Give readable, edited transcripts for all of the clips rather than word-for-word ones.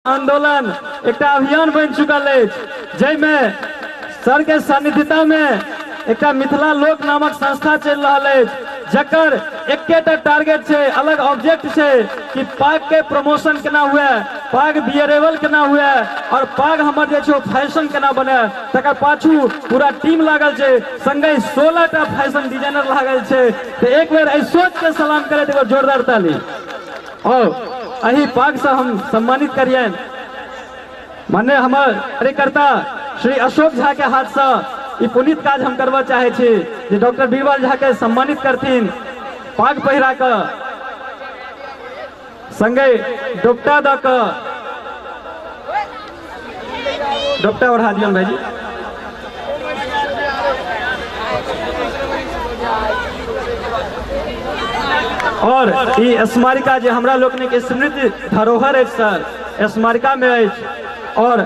आंदोलन एक अभियान बन चुकल है, जैमे सर के सानिध्यता में एक मिथिला लोक नामक संस्था चल रहा है, जकर एकेटा टारगेट है, अलग ऑब्जेक्ट है कि पाग के प्रमोशन केना हुए, पाग बियरेबल केना हुए और पाग हमर जे छे फैशन केना बने। तकर पाछू पूरा टीम लागल है, संगे 16 टा फैशन डिजाइनर लागल है। तो एक बेर एहि सोच के सलाम करे तो जोरदार ताली। और अही पाग से हम सम्मानित करिए माननीय हमारे कार्यकर्ता श्री अशोक झा के हाथ से पुनीत काज हम करवा चाहे छी जे डॉक्टर बीरबल झा के सम्मानित करथिन पाग पहिरा के संगे डोपटा द के डोपटा ओढ़ा दियन भाईजी। और ये स्मारिका जो हमरा लोकनि के स्मृति धरोहर है सर, स्मारिका में है और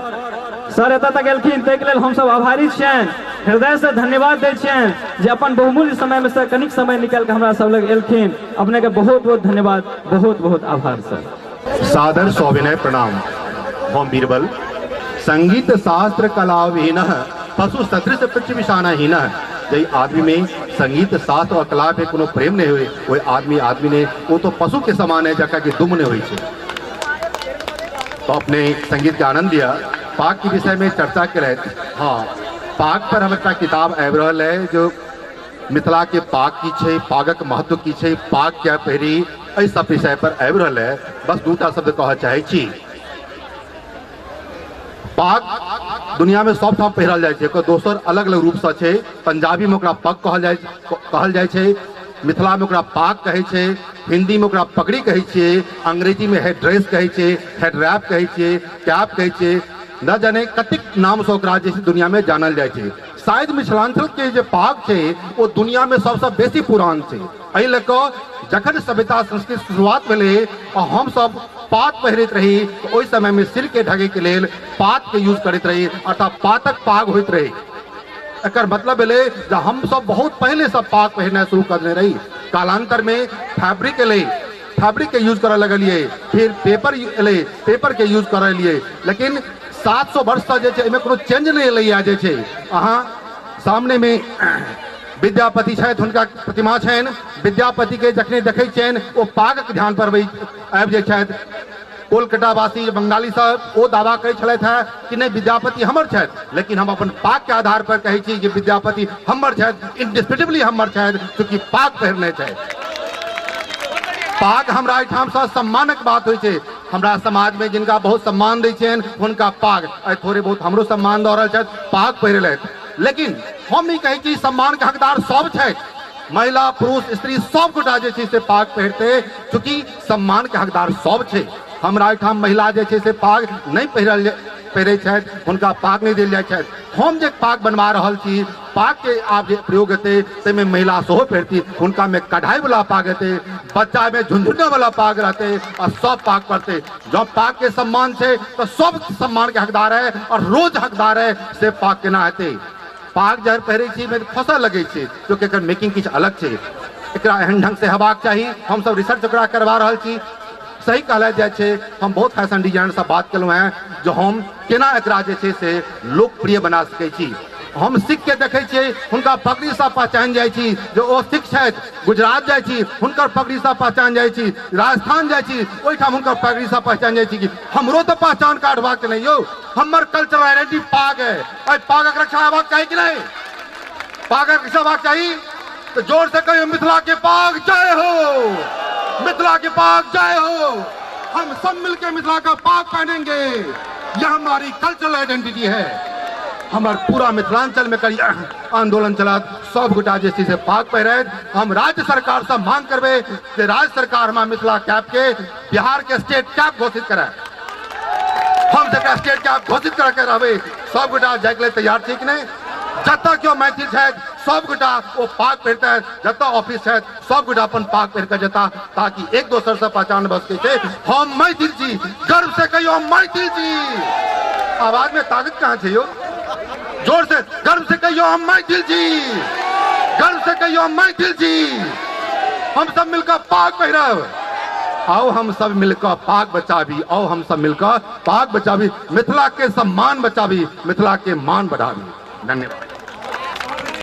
सर एत तक एलखिन ताहि लेल हम सब आभारी छियनि, हृदय से धन्यवाद दै छियनि जे अपन बहुमूल्य समय में से कनिक समय निकाल के हमरा सब लग एलखिन। अपने के बहुत बहुत धन्यवाद, बहुत बहुत आभार सर। सादर सौविनय प्रणाम। हम बीरबल संगीत शास्त्र कला विहीन पशु सदृश पृथ्वी विषानाहीन। जय आदमी में संगीत शास्त्र और कला पे कोनो प्रेम नहीं हुए, वो आदमी ने वो तो पशु के समान है जका की दुम ने हुई है। तो अपने संगीत का आनंद दिया। पाग के विषय में चर्चा के रहे। हाँ, पाग पर हमारा किताब आबि रहल है जो मिथिला के पाग की छे, पागक महत्व की छे, पाग क्या पहरी, एहि सब विषय पर आबि रहल है। बस दूटा शब्द कह चाहे छी। पाग दुनिया में सब ठाम पहिरल जाए छे, दोसर अलग अलग रूप से छे। पंजाबी में ओकरा पग कहल जाए छे, मिथिला में ओकरा पाग कहे छे, हिंदी में ओकरा पगड़ी कहे छे, अंग्रेजी में हेड ड्रेस कहे छे, हेड रैप कहे छे, कैप कहे छे, न जाने कतिक नाम से ओकरा जैसे दुनिया में जानल जाए छे। शायद मिथिलांचल के जो पाग छे वो दुनिया में सबसे बेसी पुरान छे। एहि लऽ कऽ जखन सभ्यता संस्कृति शुरुआत भेलै और हम सब पाग पहिरैत रही, तो ओहि समय में सिर के ढके के लेल पाग के यूज करैत रही, अर्थात पातक पाग होइत रही। एकर मतलब भेलै जे हम सब बहुत पहले से पाग पहिरना शुरू करने रही। कालांतर में फैब्रिक एलै, फैब्रिक के यूज करऽ लगलिए, फिर पेपर एलै, पेपर के यूज करऽ लिए। लेकिन 700 वर्ष से जे छै एहिमे कोनो चेंज नहीं एलैया। जे छै अहाँ सामने में विद्यापति छथि, हुनका प्रतिमा छनि, विद्यापति के जखने देखै छियनि ओ पागक ध्यान पर आबि जाइ छथि। कोलकातावासी बंगाली सब वो दावा करै छलथि है कि नहीं विद्यापति हमर छथि, लेकिन हम अपन पाग के आधार पर कहै छी कि विद्यापति हमर छथि, इंडिस्प्यूटेबली हमर छथि, क्योंकि पाग पहिरने छथि। पाग हमरा एहिठाम से सम्मानक बात होइ छै। हमरा समाज में जिनका बहुत सम्मान दै छियनि हुनका पाग थोड़े बहुत हमरो सम्मान दऽ रहल छथि, पाग पहिरलथि। लेकिन हम ई कहै छी सम्मान के हकदार सब छथि, महिला पुरुष स्त्री सब गोटा जे छै से पाग पहिरते, चूंकि सम्मान के हकदार सब छै। हमरा एहिठाम महिला जे छै से पाग नहीं पहिरै छथि, हुनका पाग नहीं देल जाइ छथि। हम जे पाग बनवा रहल छी, पाग के आब जे प्रयोग हेतै ताहिमे महिला सेहो पहिरती, हुनका में कढ़ाई वाला पाग हेतै, बच्चा में झुनझुना वाला पाग रहते और सब पाग पड़ते। जब पाग के सम्मान छै तो सब सम्मान के हकदार है और रोज हकदार है से पाग केना हेतै। पाग जहर पहिरै छी में फंसऽ लगे छै, क्योंकि एकर मेकिंग किछु अलग छै। एकरा एहन ढंग से हेबाक चाही। हम सब रिसर्च ओकरा करवा रहल छी। सही कहल जाए छे, हम बहुत फैशन डिजाइनर से बात केलहुँ हैं जो हम केना एकरा जे छे से लोकप्रिय बना सकै छी। हम सिख के देखै छियै हुनका पगड़ी से पहचान जाइ छी जो ओ सिख छथि। गुजरात जाइ छी हुनकर पगड़ी से पहचान जाइ छी, राजस्थान जाइ छी ओहिठाम हुनकर पगड़ी से पहचान जाइ छी कि हमरो तो पहचान कार्ड हेबाक नहीं यौ, हमर कल्चरल आइडेंटिटी पाग है। एहि पागक रक्षा हेबाक चाही कि नहीं? पागक रक्षा हेबाक चाही तो जोर से कहियो मिथिला के पाग जय हो, मिथिला के पाग जय हो। हम सब मिलकर मिथिला का पाग पहनेंगे, यह हमारी कल्चरल आइडेंटिटी है। हमार पूरा मिथिलांचल में कई आंदोलन चला, सब गोटा जैसे से पाग पहिरे। हम राज्य सरकार से मांग करबे कि राज्य सरकार हमारा मिथिला कैप के बिहार के स्टेट कैप घोषित करे। हम जगह स्टेट कैप घोषित करके रहबे, सब गोटा जाए के लिए तैयार थी कि नहीं? जत्ता क्यों मैथिल है सब गोटा वो पाग पहिरता है, जत्ता ऑफिस है सब गोटा अपन पाग पहिर कर जता, ताकि एक दोसर से पहचान बस के हम मैथिल जी, गर्व से कहियो हम मैथिल जी। आवाज में ताकत कहाँ है यो? जोर से गर्व से कहियो हम मैथिल जी, गर्व से कहियो हम मैथिल जी। हम सब मिलकर पाग पहिरब, आओ हम सब मिलकर पाग बचाबी, आओ हम सब मिलकर पाग बचाबी, मिथिला के सम्मान बचाबी, मिथिला के मान बढ़ाबी। धन्यवाद।